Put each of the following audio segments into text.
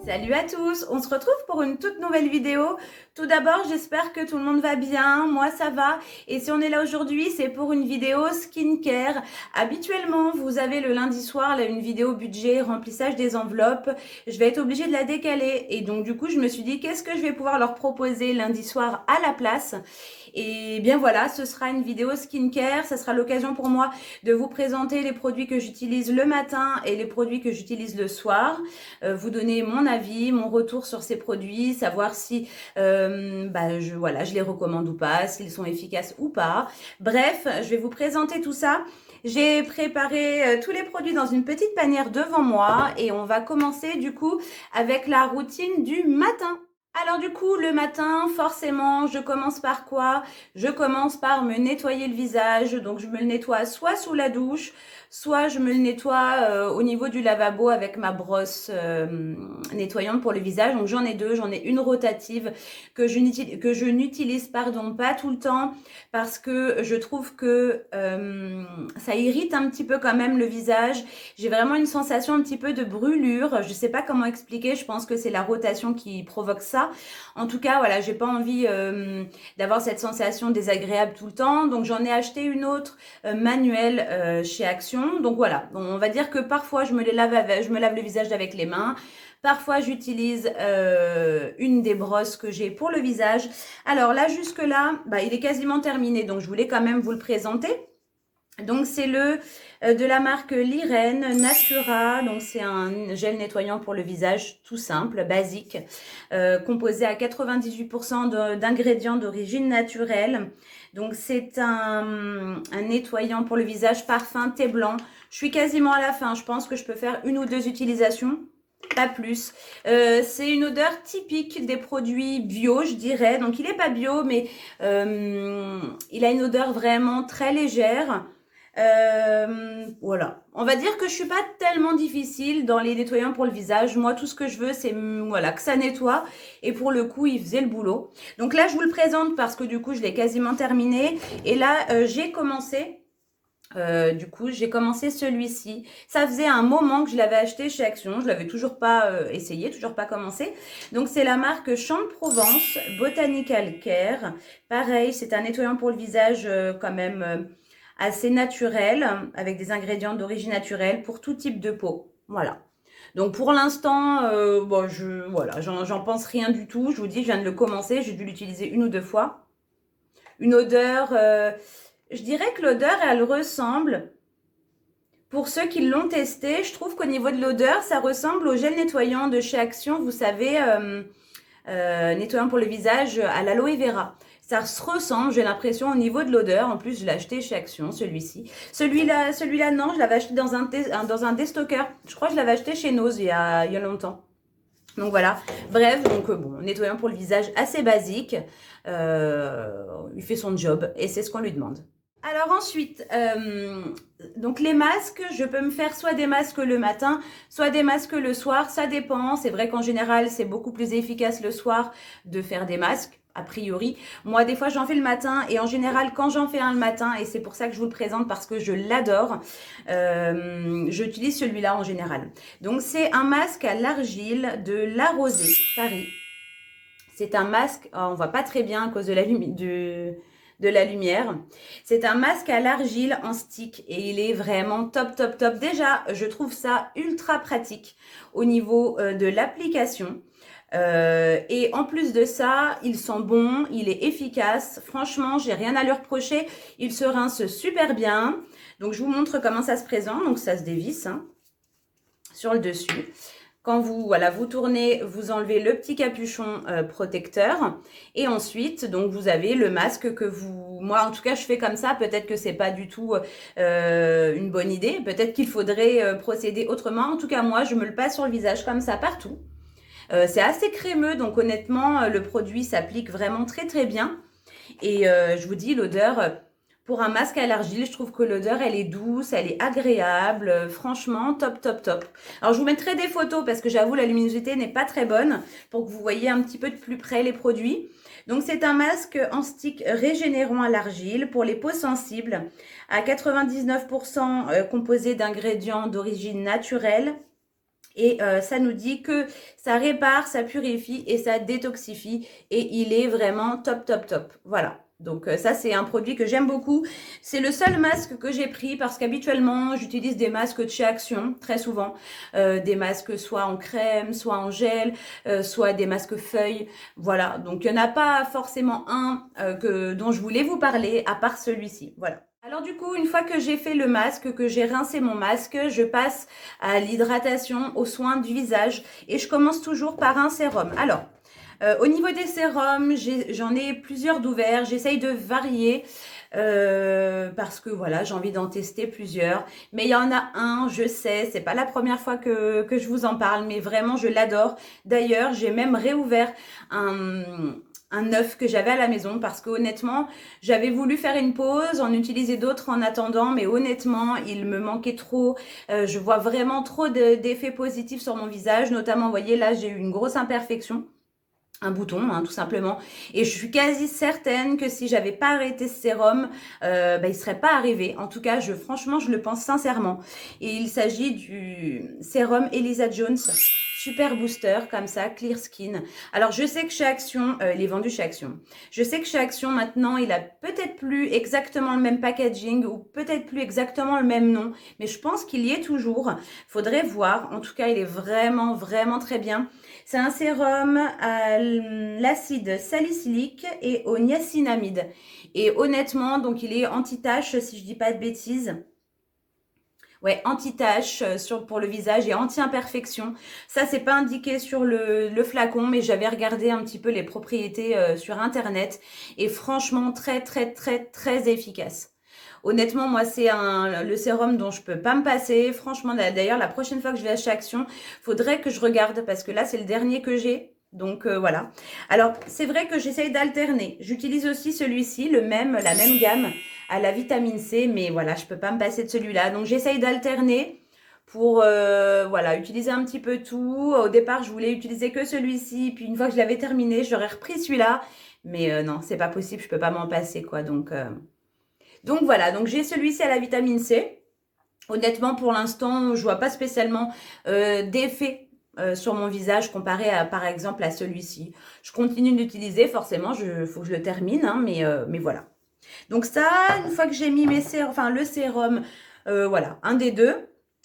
Salut à tous, on se retrouve pour une toute nouvelle vidéo. Tout d'abord, j'espère que tout le monde va bien, moi ça va. Et si on est là aujourd'hui, c'est pour une vidéo skincare. Habituellement, vous avez le lundi soir là, une vidéo budget, remplissage des enveloppes. Je vais être obligée de la décaler. Et donc du coup, je me suis dit, qu'est-ce que je vais pouvoir leur proposer lundi soir à la place? Et bien voilà, ce sera une vidéo skincare. Ça sera l'occasion pour moi de vous présenter les produits que j'utilise le matin et les produits que j'utilise le soir. Vous donner mon avis, mon retour sur ces produits, savoir si je les recommande ou pas, s'ils sont efficaces ou pas. Bref, je vais vous présenter tout ça. J'ai préparé tous les produits dans une petite panière devant moi et on va commencer du coup avec la routine du matin. Alors du coup, le matin, forcément, je commence par quoi? Je commence par me nettoyer le visage. Donc je me le nettoie soit sous la douche, soit je me le nettoie au niveau du lavabo avec ma brosse nettoyante pour le visage. Donc j'en ai deux, j'en ai une rotative que je n'utilise pas tout le temps parce que je trouve que ça irrite un petit peu quand même le visage. J'ai vraiment une sensation un petit peu de brûlure. Je sais pas comment expliquer, je pense que c'est la rotation qui provoque ça. En tout cas, voilà, j'ai pas envie d'avoir cette sensation désagréable tout le temps. Donc j'en ai acheté une autre manuelle chez Action. Donc voilà, on va dire que parfois je me lave le visage avec les mains. Parfois, j'utilise une des brosses que j'ai pour le visage. Alors là, jusque-là, il est quasiment terminé. Donc, je voulais quand même vous le présenter. Donc, c'est le de la marque Liren Natura. Donc, c'est un gel nettoyant pour le visage tout simple, basique, composé à 98% d'ingrédients d'origine naturelle. Donc, c'est un nettoyant pour le visage parfum thé blanc. Je suis quasiment à la fin. Je pense que je peux faire une ou deux utilisations. Pas plus. C'est une odeur typique des produits bio, je dirais. Donc, il n'est pas bio, mais il a une odeur vraiment très légère. Voilà. On va dire que je suis pas tellement difficile dans les nettoyants pour le visage. Moi, tout ce que je veux, c'est voilà, que ça nettoie. Et pour le coup, il faisait le boulot. Donc là, je vous le présente parce que du coup, je l'ai quasiment terminé. Et là, j'ai commencé. Du coup, j'ai commencé celui-ci. Ça faisait un moment que je l'avais acheté chez Action. Je l'avais toujours pas essayé, toujours pas commencé. Donc, c'est la marque Champ de Provence Botanical Care. Pareil, c'est un nettoyant pour le visage quand même assez naturel, avec des ingrédients d'origine naturelle pour tout type de peau. Voilà. Donc pour l'instant, j'en pense rien du tout. Je vous dis, je viens de le commencer. J'ai dû l'utiliser une ou deux fois. Une odeur... je dirais que l'odeur, elle ressemble, pour ceux qui l'ont testé, je trouve qu'au niveau de l'odeur, ça ressemble au gel nettoyant de chez Action, vous savez, nettoyant pour le visage à l'aloe vera. Ça se ressemble, j'ai l'impression, au niveau de l'odeur. En plus, je l'ai acheté chez Action, celui-ci. Celui-là, non, je l'avais acheté dans un déstocker. Je crois que je l'avais acheté chez Nose il y a longtemps. Donc voilà, bref, donc nettoyant pour le visage assez basique. Il fait son job et c'est ce qu'on lui demande. Alors ensuite, donc les masques, je peux me faire soit des masques le matin, soit des masques le soir, ça dépend. C'est vrai qu'en général, c'est beaucoup plus efficace le soir de faire des masques, a priori. Moi, des fois, j'en fais le matin et en général, quand j'en fais un le matin, et c'est pour ça que je vous le présente parce que je l'adore, j'utilise celui-là en général. Donc, c'est un masque à l'argile de La Rosée, Paris. C'est un masque, oh, on voit pas très bien à cause de la lumière. C'est un masque à l'argile en stick et il est vraiment top, top, top. Déjà, je trouve ça ultra pratique au niveau de l'application. Et en plus de ça, il sent bon, il est efficace. Franchement, j'ai rien à lui reprocher. Il se rince super bien. Donc, je vous montre comment ça se présente. Donc, ça se dévisse sur le dessus. Quand vous tournez, vous enlevez le petit capuchon protecteur et ensuite, donc vous avez le masque que moi en tout cas je fais comme ça, peut-être que c'est pas du tout une bonne idée, peut-être qu'il faudrait procéder autrement. En tout cas moi je me le passe sur le visage comme ça partout. C'est assez crémeux donc honnêtement le produit s'applique vraiment très très bien et je vous dis l'odeur... Pour un masque à l'argile, je trouve que l'odeur, elle est douce, elle est agréable. Franchement, top, top, top. Alors, je vous mettrai des photos parce que j'avoue, la luminosité n'est pas très bonne pour que vous voyez un petit peu de plus près les produits. Donc, c'est un masque en stick régénérant à l'argile pour les peaux sensibles à 99% composé d'ingrédients d'origine naturelle Et ça nous dit que ça répare, ça purifie et ça détoxifie. Et il est vraiment top, top, top. Voilà. Donc ça, c'est un produit que j'aime beaucoup. C'est le seul masque que j'ai pris parce qu'habituellement, j'utilise des masques de chez Action, très souvent. Des masques soit en crème, soit en gel, soit des masques feuilles. Voilà. Donc il n'y en a pas forcément un dont je voulais vous parler, à part celui-ci. Voilà. Alors du coup, une fois que j'ai fait le masque, que j'ai rincé mon masque, je passe à l'hydratation, aux soins du visage et je commence toujours par un sérum. Alors, au niveau des sérums, j'en ai plusieurs d'ouverts, j'essaye de varier parce que voilà, j'ai envie d'en tester plusieurs. Mais il y en a un, je sais, c'est pas la première fois que je vous en parle, mais vraiment je l'adore. D'ailleurs, j'ai même réouvert un neuf que j'avais à la maison parce que honnêtement, j'avais voulu faire une pause, en utiliser d'autres en attendant, mais honnêtement, il me manquait trop. Je vois vraiment trop d'effets positifs sur mon visage, notamment, vous voyez, là, j'ai eu une grosse imperfection. Un bouton, hein, tout simplement. Et je suis quasi certaine que si j'avais pas arrêté ce sérum, il serait pas arrivé. En tout cas, franchement, je le pense sincèrement. Et il s'agit du sérum Elisa Jones. Super booster, comme ça, clear skin. Alors, je sais que chez Action, il est vendu chez Action. Je sais que chez Action, maintenant, il a peut-être plus exactement le même packaging ou peut-être plus exactement le même nom. Mais je pense qu'il y est toujours. Faudrait voir. En tout cas, il est vraiment, vraiment très bien. C'est un sérum à l'acide salicylique et au niacinamide. Et honnêtement, donc il est anti-tache, si je dis pas de bêtises. Ouais, anti-tache pour le visage et anti-imperfection. Ça, c'est pas indiqué sur le flacon, mais j'avais regardé un petit peu les propriétés sur Internet. Et franchement, très, très, très, très efficace. Honnêtement, moi, c'est le sérum dont je peux pas me passer. Franchement, d'ailleurs, la prochaine fois que je vais acheter Action, faudrait que je regarde parce que là, c'est le dernier que j'ai. Donc voilà. Alors, c'est vrai que j'essaye d'alterner. J'utilise aussi celui-ci, la même gamme à la vitamine C, mais voilà, je peux pas me passer de celui-là. Donc j'essaye d'alterner pour voilà, utiliser un petit peu tout. Au départ, je voulais utiliser que celui-ci, puis une fois que je l'avais terminé, j'aurais repris celui-là. Mais non, c'est pas possible, je peux pas m'en passer quoi. Donc voilà, donc j'ai celui-ci à la vitamine C. Honnêtement, pour l'instant, je vois pas spécialement d'effet sur mon visage comparé à, par exemple, à celui-ci. Je continue d'utiliser, forcément, faut que je le termine, hein, mais voilà. Donc ça, une fois que j'ai mis le sérum, voilà, un des deux,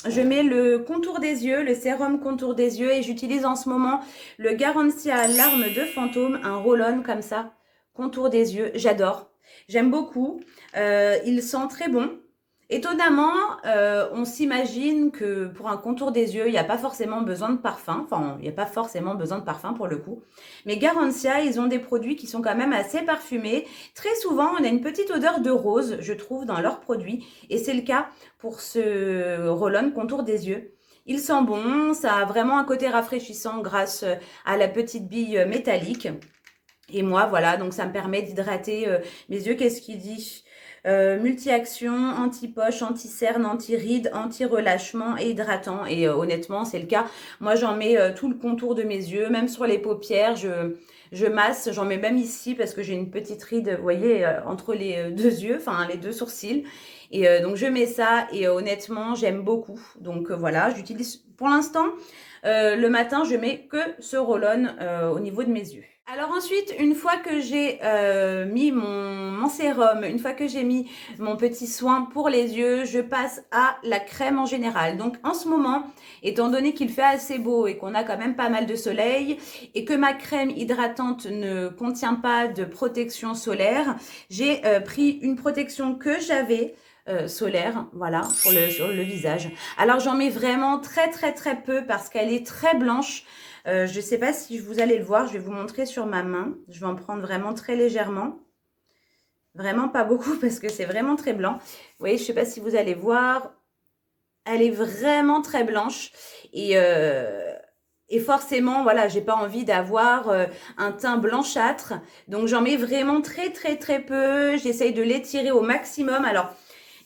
je mets le contour des yeux, le sérum contour des yeux et j'utilise en ce moment le Garancia Larme de Fantôme, un roll-on comme ça, contour des yeux, j'adore. J'aime beaucoup, il sent très bon. Étonnamment, on s'imagine que pour un contour des yeux, il n'y a pas forcément besoin de parfum. Enfin, il n'y a pas forcément besoin de parfum pour le coup. Mais Garancia, ils ont des produits qui sont quand même assez parfumés. Très souvent, on a une petite odeur de rose, je trouve, dans leurs produits. Et c'est le cas pour ce roll-on contour des yeux. Il sent bon, ça a vraiment un côté rafraîchissant grâce à la petite bille métallique. Et moi, voilà, donc ça me permet d'hydrater mes yeux. Qu'est-ce qu'il dit ? Multi-action, anti-poche, anti-cerne, anti-ride, anti-relâchement et hydratant. Et honnêtement, c'est le cas. Moi, j'en mets tout le contour de mes yeux, même sur les paupières. Je masse, j'en mets même ici parce que j'ai une petite ride, vous voyez, entre les deux yeux, enfin les deux sourcils. Et donc, je mets ça et honnêtement, j'aime beaucoup. Donc, voilà, j'utilise pour l'instant, le matin, je mets que ce roll-on au niveau de mes yeux. Alors ensuite, une fois que j'ai mis mon sérum, une fois que j'ai mis mon petit soin pour les yeux, je passe à la crème en général. Donc en ce moment, étant donné qu'il fait assez beau et qu'on a quand même pas mal de soleil et que ma crème hydratante ne contient pas de protection solaire, j'ai pris une protection que j'avais solaire, voilà, sur le visage. Alors j'en mets vraiment très très très peu parce qu'elle est très blanche. Je ne sais pas si vous allez le voir, je vais vous montrer sur ma main. Je vais en prendre vraiment très légèrement. Vraiment pas beaucoup parce que c'est vraiment très blanc. Vous voyez, je ne sais pas si vous allez voir. Elle est vraiment très blanche. Et forcément, voilà, j'ai pas envie d'avoir un teint blanchâtre. Donc j'en mets vraiment très très très peu. J'essaye de l'étirer au maximum. Alors,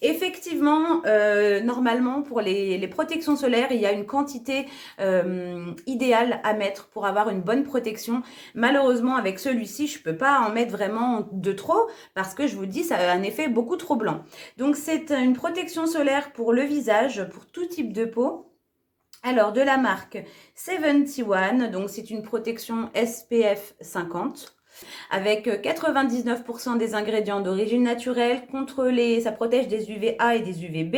effectivement, normalement, pour les protections solaires, il y a une quantité idéale à mettre pour avoir une bonne protection. Malheureusement, avec celui-ci, je ne peux pas en mettre vraiment de trop parce que je vous dis, ça a un effet beaucoup trop blanc. Donc, c'est une protection solaire pour le visage, pour tout type de peau. Alors, de la marque 71, donc c'est une protection SPF 50 avec 99% des ingrédients d'origine naturelle, ça protège des UVA et des UVB.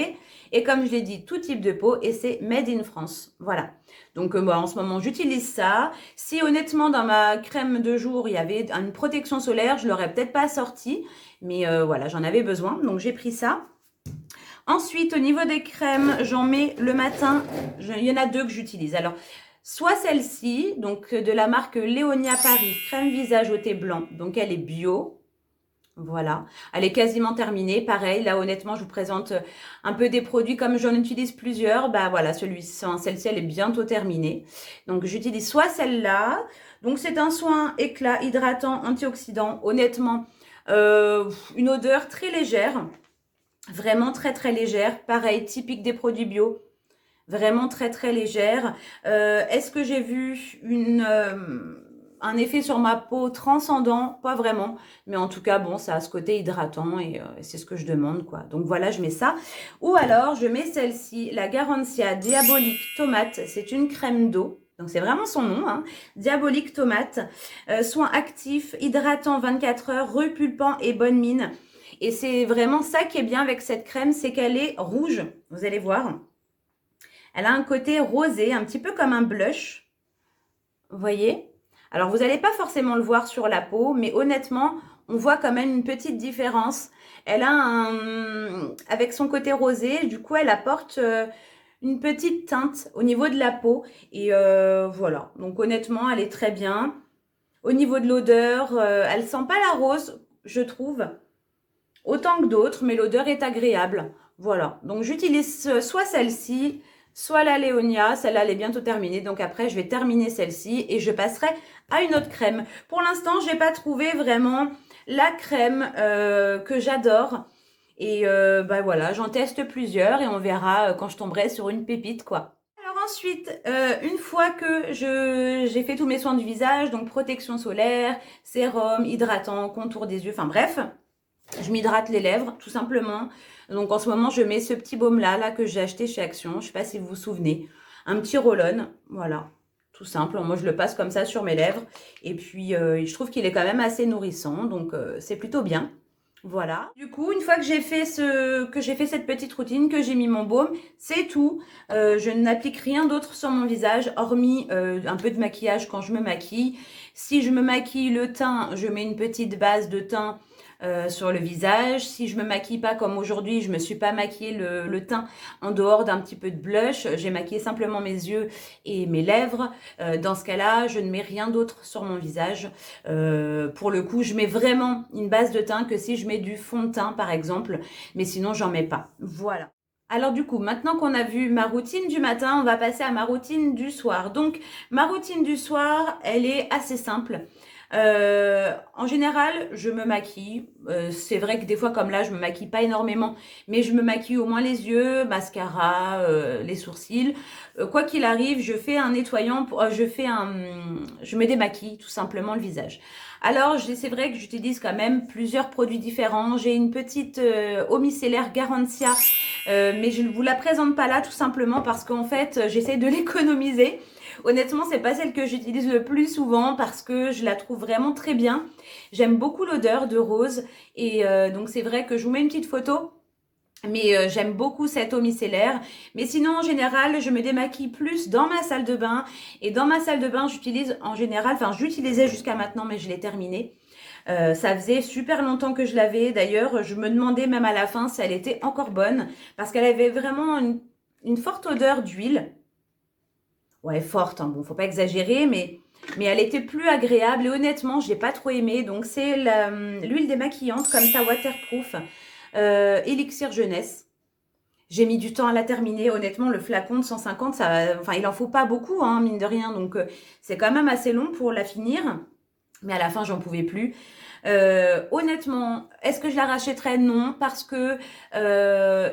Et comme je l'ai dit, tout type de peau et c'est made in France. Voilà. Donc moi, en ce moment, j'utilise ça. Si honnêtement, dans ma crème de jour, il y avait une protection solaire, je l'aurais peut-être pas sortie. Mais voilà, j'en avais besoin. Donc j'ai pris ça. Ensuite, au niveau des crèmes, j'en mets le matin. Il y en a deux que j'utilise. Alors, soit celle-ci, donc de la marque Léonia Paris, crème visage au thé blanc. Donc, elle est bio. Voilà. Elle est quasiment terminée. Pareil, là, honnêtement, je vous présente un peu des produits. Comme j'en utilise plusieurs, bah voilà, celle-ci, elle est bientôt terminée. Donc, j'utilise soit celle-là. Donc, c'est un soin éclat, hydratant, antioxydant. Honnêtement, une odeur très légère. Vraiment très très légère, pareil, typique des produits bio, vraiment très très légère. Est-ce que j'ai vu un effet sur ma peau transcendant? Pas vraiment, mais en tout cas, bon, ça a ce côté hydratant et c'est ce que je demande, quoi. Donc voilà, je mets ça. Ou alors, je mets celle-ci, la Garantia Diabolique Tomate, c'est une crème d'eau. Donc c'est vraiment son nom, hein. Diabolique Tomate, soin actif, hydratant 24 heures, repulpant et bonne mine. Et c'est vraiment ça qui est bien avec cette crème, c'est qu'elle est rouge, vous allez voir. Elle a un côté rosé, un petit peu comme un blush, vous voyez. Alors, vous n'allez pas forcément le voir sur la peau, mais honnêtement, on voit quand même une petite différence. Elle a avec son côté rosé, du coup, elle apporte une petite teinte au niveau de la peau. Et voilà, donc honnêtement, elle est très bien. Au niveau de l'odeur, elle sent pas la rose, je trouve. Autant que d'autres, mais l'odeur est agréable. Voilà, donc j'utilise soit celle-ci, soit la Léonia. Celle-là, elle est bientôt terminée, donc après, je vais terminer celle-ci et je passerai à une autre crème. Pour l'instant, je n'ai pas trouvé vraiment la crème que j'adore. Et bah voilà, j'en teste plusieurs et on verra quand je tomberai sur une pépite, quoi. Alors ensuite, une fois que j'ai fait tous mes soins du visage, donc protection solaire, sérum, hydratant, contour des yeux, enfin bref, je m'hydrate les lèvres, tout simplement. Donc, en ce moment, je mets ce petit baume-là que j'ai acheté chez Action. Je ne sais pas si vous vous souvenez. Un petit roll-on, voilà. Tout simple. Moi, je le passe comme ça sur mes lèvres. Et puis, je trouve qu'il est quand même assez nourrissant. Donc, c'est plutôt bien. Voilà. Du coup, une fois que j'ai fait cette petite routine, que j'ai mis mon baume, c'est tout. Je n'applique rien d'autre sur mon visage, hormis un peu de maquillage quand je me maquille. Si je me maquille le teint, je mets une petite base de teint sur le visage. Si je me maquille pas comme aujourd'hui, je me suis pas maquillé le teint en dehors d'un petit peu de blush. J'ai maquillé simplement mes yeux et mes lèvres. Dans ce cas-là, je ne mets rien d'autre sur mon visage. Pour le coup, je mets vraiment une base de teint que si je mets du fond de teint par exemple. Mais sinon, j'en mets pas. Voilà. Alors du coup, maintenant qu'on a vu ma routine du matin, on va passer à ma routine du soir. Donc, ma routine du soir, elle est assez simple. En général, je me maquille. C'est vrai que des fois, comme là, je me maquille pas énormément, mais je me maquille au moins les yeux, mascara, les sourcils. Quoi qu'il arrive, je fais un nettoyant, je me démaquille tout simplement le visage. Alors, c'est vrai que j'utilise quand même plusieurs produits différents. J'ai une petite eau micellaire Garantia, mais je ne vous la présente pas là tout simplement parce qu'en fait, j'essaie de l'économiser. Honnêtement, c'est pas celle que j'utilise le plus souvent parce que je la trouve vraiment très bien. J'aime beaucoup l'odeur de rose et donc c'est vrai que je vous mets une petite photo. Mais j'aime beaucoup cette eau micellaire. Mais sinon, en général, je me démaquille plus dans ma salle de bain. Et dans ma salle de bain, j'utilise en général, enfin j'utilisais jusqu'à maintenant, mais je l'ai terminée. Ça faisait super longtemps que je l'avais. D'ailleurs, je me demandais même à la fin si elle était encore bonne. Parce qu'elle avait vraiment une forte odeur d'huile. Ouais, forte, hein. Bon, faut pas exagérer, mais elle était plus agréable. Et honnêtement, je l'ai pas trop aimée. Donc, c'est l'huile démaquillante, comme ça, waterproof, Élixir Jeunesse. J'ai mis du temps à la terminer. Honnêtement, le flacon de 150, enfin, il en faut pas beaucoup, hein, mine de rien. Donc, c'est quand même assez long pour la finir. Mais à la fin, j'en pouvais plus. Honnêtement, est-ce que je la rachèterais? Non, parce que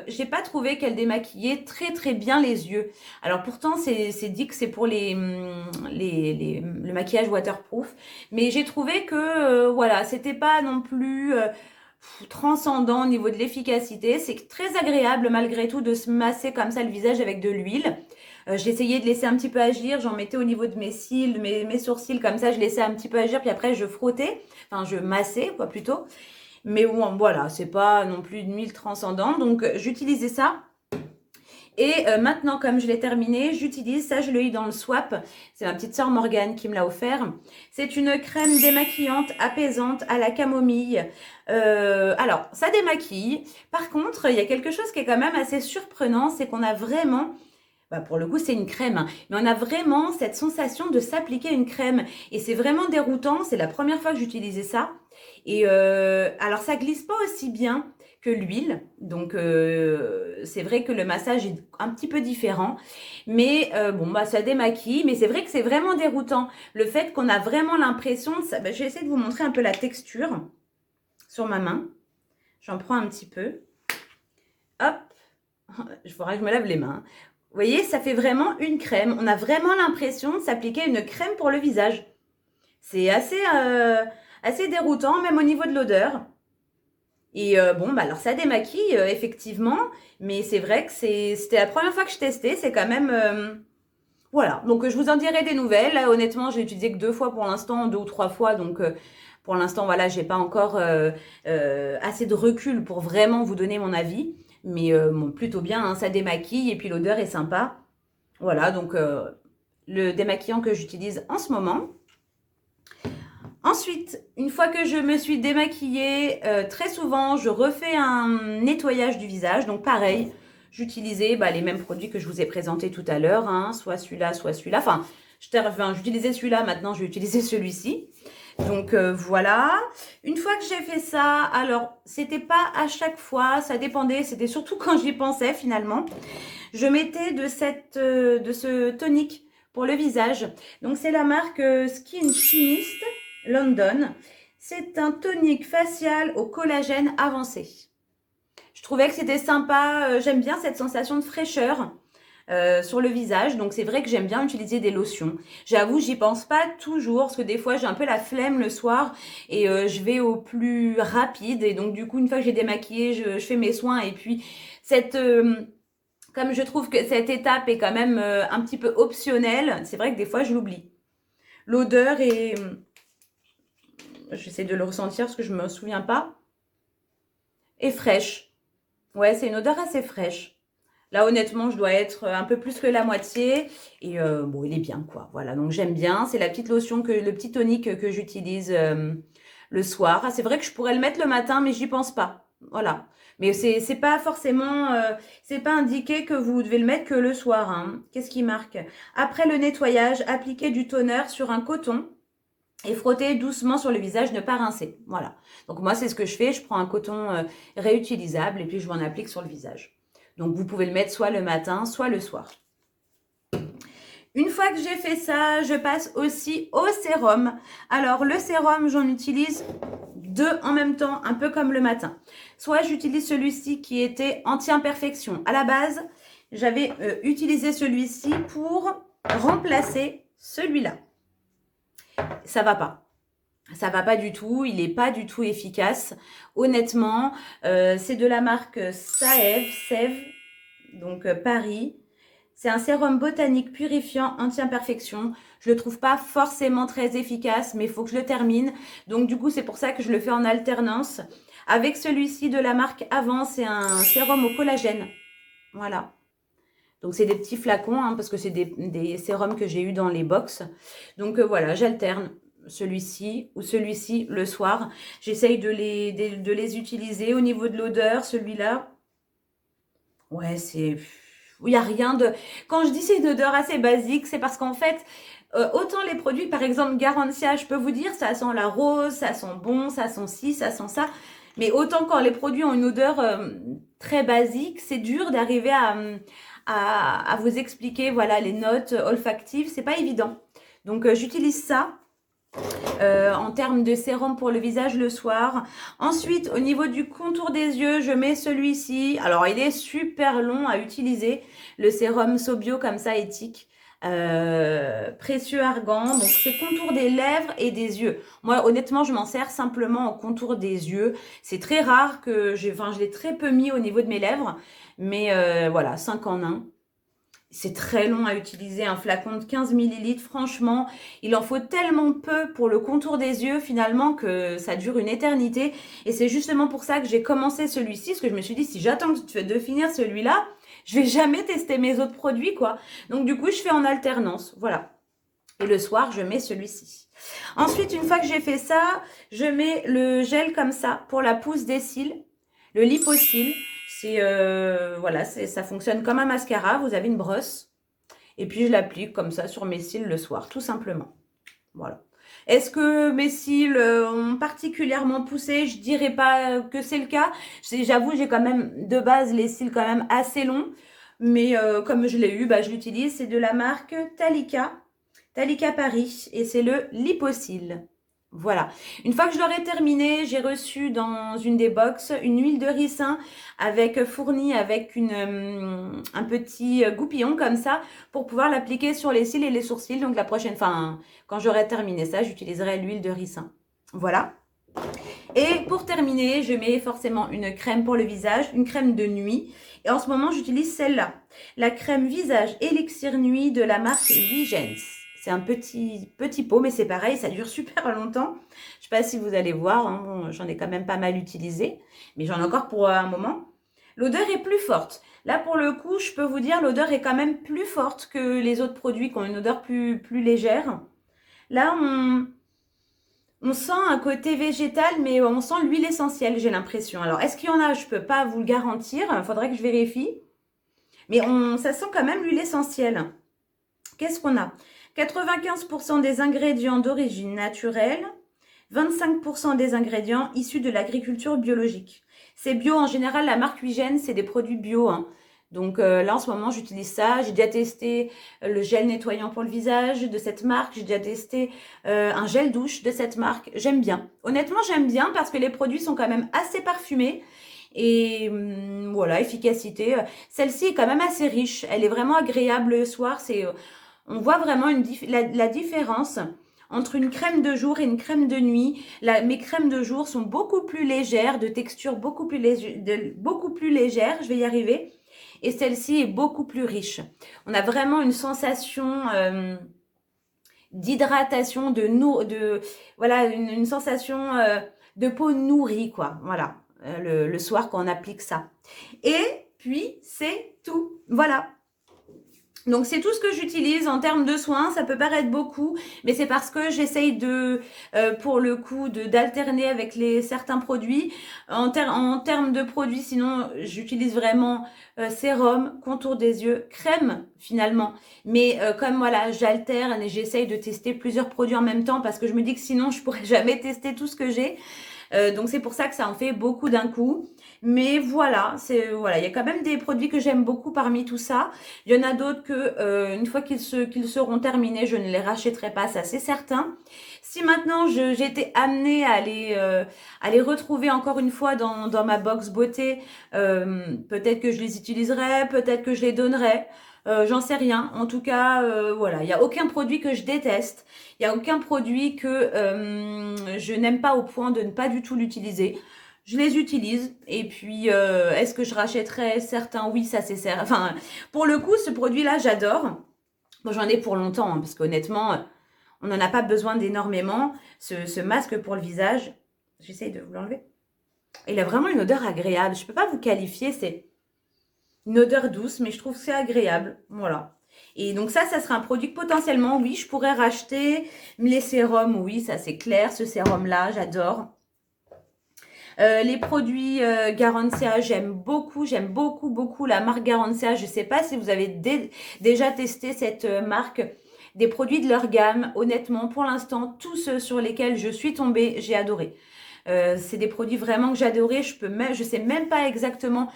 j'ai pas trouvé qu'elle démaquillait très très bien les yeux. Alors pourtant, c'est dit que c'est pour le maquillage waterproof, mais j'ai trouvé que voilà, c'était pas non plus transcendant au niveau de l'efficacité. C'est très agréable malgré tout de se masser comme ça le visage avec de l'huile. J'ai essayé de laisser un petit peu agir, j'en mettais au niveau de mes cils, mes sourcils, comme ça, je laissais un petit peu agir, puis après je frottais, enfin je massais quoi plutôt. Mais bon, voilà, c'est pas non plus une huile transcendante, donc j'utilisais ça. Et maintenant, comme je l'ai terminé, j'utilise, ça je l'ai eu dans le swap, c'est ma petite sœur Morgane qui me l'a offert. C'est une crème démaquillante apaisante à la camomille. Alors, ça démaquille. Par contre, il y a quelque chose qui est quand même assez surprenant, c'est qu'on a vraiment... Bah pour le coup, c'est une crème, hein, mais on a vraiment cette sensation de s'appliquer une crème. Et c'est vraiment déroutant, c'est la première fois que j'utilisais ça. Et alors, ça glisse pas aussi bien que l'huile. Donc, c'est vrai que le massage est un petit peu différent. Mais bon, bah, ça démaquille. Mais c'est vrai que c'est vraiment déroutant. Le fait qu'on a vraiment l'impression de ça. Bah, je vais essayer de vous montrer un peu la texture sur ma main. J'en prends un petit peu. Hop. Il faudra que je me lave les mains. Vous voyez, ça fait vraiment une crème. On a vraiment l'impression de s'appliquer une crème pour le visage. C'est assez déroutant, même au niveau de l'odeur. Et bon, bah alors ça démaquille, effectivement. Mais c'est vrai que c'était la première fois que je testais. C'est quand même... voilà. Donc, je vous en dirai des nouvelles. Là, honnêtement, je l'ai utilisé que 2 fois pour l'instant, 2 ou 3 fois. Donc, pour l'instant, voilà, j'ai pas encore assez de recul pour vraiment vous donner mon avis. Mais bon, plutôt bien, hein, ça démaquille et puis l'odeur est sympa. Voilà, donc le démaquillant que j'utilise en ce moment. Ensuite, une fois que je me suis démaquillée, très souvent, je refais un nettoyage du visage. Donc pareil, j'utilisais les mêmes produits que je vous ai présentés tout à l'heure, hein, soit celui-là, soit celui-là. Enfin, j'utilisais celui-là, maintenant je vais utiliser celui-ci. Donc voilà, une fois que j'ai fait ça, alors c'était pas à chaque fois, ça dépendait, c'était surtout quand j'y pensais finalement. Je mettais de ce tonique pour le visage. Donc c'est la marque Skin Chimist London. C'est un tonique facial au collagène avancé. Je trouvais que c'était sympa, j'aime bien cette sensation de fraîcheur. Sur le visage, donc c'est vrai que j'aime bien utiliser des lotions. J'avoue, j'y pense pas toujours parce que des fois j'ai un peu la flemme le soir et je vais au plus rapide et donc du coup une fois que j'ai démaquillé, je fais mes soins et puis comme je trouve que cette étape est quand même un petit peu optionnelle, c'est vrai que des fois je l'oublie. L'odeur est, j'essaie de le ressentir parce que je me souviens pas, est fraîche. Ouais, c'est une odeur assez fraîche. Là, honnêtement, je dois être un peu plus que la moitié. Et bon, il est bien, quoi. Voilà, donc j'aime bien. C'est la petite lotion, le petit tonique que j'utilise le soir. Ah, c'est vrai que je pourrais le mettre le matin, mais j'y pense pas. Voilà. Mais c'est pas forcément... c'est pas indiqué que vous devez le mettre que le soir. Hein. Qu'est-ce qui marque? Après le nettoyage, appliquez du toner sur un coton et frotter doucement sur le visage, ne pas rincer. Voilà. Donc moi, c'est ce que je fais. Je prends un coton réutilisable et puis je m'en applique sur le visage. Donc, vous pouvez le mettre soit le matin, soit le soir. Une fois que j'ai fait ça, je passe aussi au sérum. Alors, le sérum, j'en utilise 2 en même temps, un peu comme le matin. Soit j'utilise celui-ci qui était anti-imperfection. À la base, j'avais utilisé celui-ci pour remplacer celui-là. Ça va pas. Ça va pas du tout, il est pas du tout efficace. Honnêtement, c'est de la marque Sève, donc Paris. C'est un sérum botanique purifiant anti-imperfection. Je le trouve pas forcément très efficace, mais il faut que je le termine. Donc du coup, c'est pour ça que je le fais en alternance. Avec celui-ci de la marque Avant, c'est un sérum au collagène. Voilà. Donc c'est des petits flacons, hein, parce que c'est des sérums que j'ai eu dans les box. Donc voilà, j'alterne celui-ci ou celui-ci le soir. J'essaye de les utiliser. Au niveau de l'odeur, celui-là, ouais, c'est... Il n'y a rien de... Quand je dis c'est une odeur assez basique, c'est parce qu'en fait, autant les produits, par exemple Garantia, je peux vous dire, ça sent la rose, ça sent bon, ça sent ci, ça sent ça. Mais autant quand les produits ont une odeur très basique, c'est dur d'arriver à vous expliquer voilà, les notes olfactives. C'est pas évident. Donc, j'utilise ça. En termes de sérum pour le visage le soir. Ensuite, au niveau du contour des yeux, je mets celui-ci. Alors, il est super long à utiliser. Le sérum Sobio comme ça, éthique. Précieux argan. Donc, c'est contour des lèvres et des yeux. Moi, honnêtement, je m'en sers simplement en contour des yeux. C'est très rare que je l'ai très peu mis au niveau de mes lèvres. Mais voilà, 5 en 1. C'est très long à utiliser, un flacon de 15 millilitres. Franchement, il en faut tellement peu pour le contour des yeux finalement que ça dure une éternité. Et c'est justement pour ça que j'ai commencé celui-ci, parce que je me suis dit, si j'attends de finir celui-là, je vais jamais tester mes autres produits, quoi. Donc du coup, je fais en alternance, voilà. Et le soir, je mets celui-ci. Ensuite, une fois que j'ai fait ça, je mets le gel comme ça pour la pousse des cils, le Lip-O-Cils. Voilà, ça fonctionne comme un mascara. Vous avez une brosse et puis je l'applique comme ça sur mes cils le soir, tout simplement. Voilà. Est-ce que mes cils ont particulièrement poussé? Je dirais pas que c'est le cas. J'avoue, j'ai quand même de base les cils quand même assez longs, mais comme je l'ai eu, bah, je l'utilise. C'est de la marque Talika Paris et c'est le Lip-O-Cils. Voilà. Une fois que je l'aurai terminé, j'ai reçu dans une des box une huile de ricin fournie avec un petit goupillon comme ça pour pouvoir l'appliquer sur les cils et les sourcils. Donc la prochaine fois, quand j'aurai terminé ça, j'utiliserai l'huile de ricin. Voilà. Et pour terminer, je mets forcément une crème pour le visage, une crème de nuit. Et en ce moment, j'utilise celle-là. La crème visage élixir nuit de la marque Vigens. C'est un petit pot, mais c'est pareil, ça dure super longtemps. Je ne sais pas si vous allez voir, hein, bon, j'en ai quand même pas mal utilisé, mais j'en ai encore pour un moment. L'odeur est plus forte. Là, pour le coup, je peux vous dire, l'odeur est quand même plus forte que les autres produits qui ont une odeur plus légère. Là, on sent un côté végétal, mais on sent l'huile essentielle, j'ai l'impression. Alors, est-ce qu'il y en a? Je ne peux pas vous le garantir, il faudrait que je vérifie. Mais ça sent quand même l'huile essentielle. Qu'est-ce qu'on a? 95% des ingrédients d'origine naturelle, 25% des ingrédients issus de l'agriculture biologique. C'est bio, en général, la marque Huygens, c'est des produits bio. Hein. Donc là, en ce moment, j'utilise ça. J'ai déjà testé le gel nettoyant pour le visage de cette marque. J'ai déjà testé un gel douche de cette marque. J'aime bien. Honnêtement, j'aime bien parce que les produits sont quand même assez parfumés. Et voilà, efficacité. Celle-ci est quand même assez riche. Elle est vraiment agréable le soir. On voit vraiment la différence entre une crème de jour et une crème de nuit. Mes crèmes de jour sont beaucoup plus légères, de texture beaucoup plus légère, je vais y arriver. Et celle-ci est beaucoup plus riche. On a vraiment une sensation d'hydratation, voilà, une sensation de peau nourrie, quoi. Voilà, le soir quand on applique ça. Et puis, c'est tout. Voilà. Donc, c'est tout ce que j'utilise en termes de soins. Ça peut paraître beaucoup, mais c'est parce que j'essaye pour le coup, d'alterner avec certains produits. En termes de produits, sinon, j'utilise vraiment sérum, contour des yeux, crème finalement. Mais comme voilà, j'alterne et j'essaye de tester plusieurs produits en même temps parce que je me dis que sinon, je pourrais jamais tester tout ce que j'ai. Donc c'est pour ça que ça en fait beaucoup d'un coup. Mais voilà, il y a quand même des produits que j'aime beaucoup parmi tout ça. Il y en a d'autres que une fois qu'ils seront terminés, je ne les rachèterai pas, ça c'est certain. Si maintenant j'ai été amenée à les retrouver encore une fois dans ma box beauté, peut-être que je les utiliserai, peut-être que je les donnerai. J'en sais rien. En tout cas, voilà, il n'y a aucun produit que je déteste. Il n'y a aucun produit que je n'aime pas au point de ne pas du tout l'utiliser. Je les utilise. Et puis, est-ce que je rachèterais certains? Oui, ça c'est certain. Enfin, pour le coup, ce produit-là, j'adore. Moi, j'en ai pour longtemps, hein, parce qu'honnêtement, on n'en a pas besoin d'énormément. Ce masque pour le visage, j'essaye de vous l'enlever. Il a vraiment une odeur agréable. Je ne peux pas vous qualifier, c'est une odeur douce, mais je trouve que c'est agréable. Voilà. Et donc ça sera un produit que potentiellement, oui, je pourrais racheter. Les sérums, oui, ça c'est clair. Ce sérum-là, j'adore. Les produits Garancia, j'aime beaucoup la marque Garancia. Je ne sais pas si vous avez déjà testé cette marque. Des produits de leur gamme, honnêtement, pour l'instant, tous ceux sur lesquels je suis tombée, j'ai adoré. C'est des produits vraiment que j'adorais. Je sais même pas exactement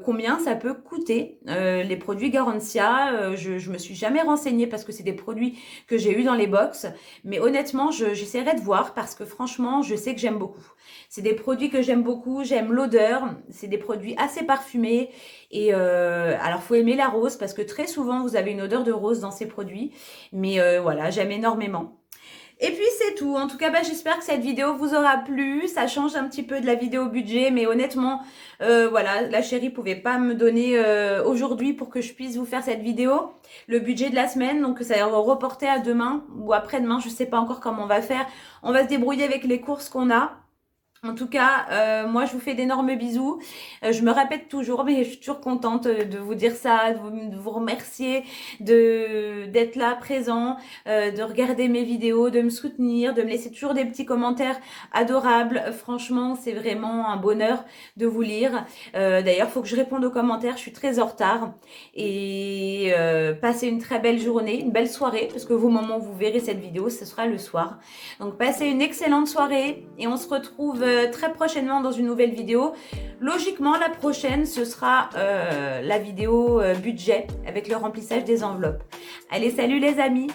combien ça peut coûter. Les produits Garancia, je me suis jamais renseignée parce que c'est des produits que j'ai eu dans les box. Mais honnêtement, j'essaierai de voir parce que franchement, je sais que j'aime beaucoup. C'est des produits que j'aime beaucoup. J'aime l'odeur. C'est des produits assez parfumés. Et alors, faut aimer la rose parce que très souvent, vous avez une odeur de rose dans ces produits. Mais voilà, j'aime énormément. Et puis c'est tout. En tout cas, j'espère que cette vidéo vous aura plu. Ça change un petit peu de la vidéo budget, mais honnêtement, voilà, la chérie pouvait pas me donner aujourd'hui pour que je puisse vous faire cette vidéo le budget de la semaine. Donc ça va reporter à demain ou après-demain. Je sais pas encore comment on va faire. On va se débrouiller avec les courses qu'on a. En tout cas, moi, je vous fais d'énormes bisous. Je me répète toujours, mais je suis toujours contente de vous dire ça, de vous remercier d'être là, présent, de regarder mes vidéos, de me soutenir, de me laisser toujours des petits commentaires adorables. Franchement, c'est vraiment un bonheur de vous lire. D'ailleurs, il faut que je réponde aux commentaires. Je suis très en retard. Et passez une très belle journée, une belle soirée, parce que au moment où vous verrez cette vidéo, ce sera le soir. Donc, passez une excellente soirée et on se retrouve très prochainement dans une nouvelle vidéo. Logiquement, la prochaine, ce sera la vidéo budget avec le remplissage des enveloppes. Allez, salut les amis!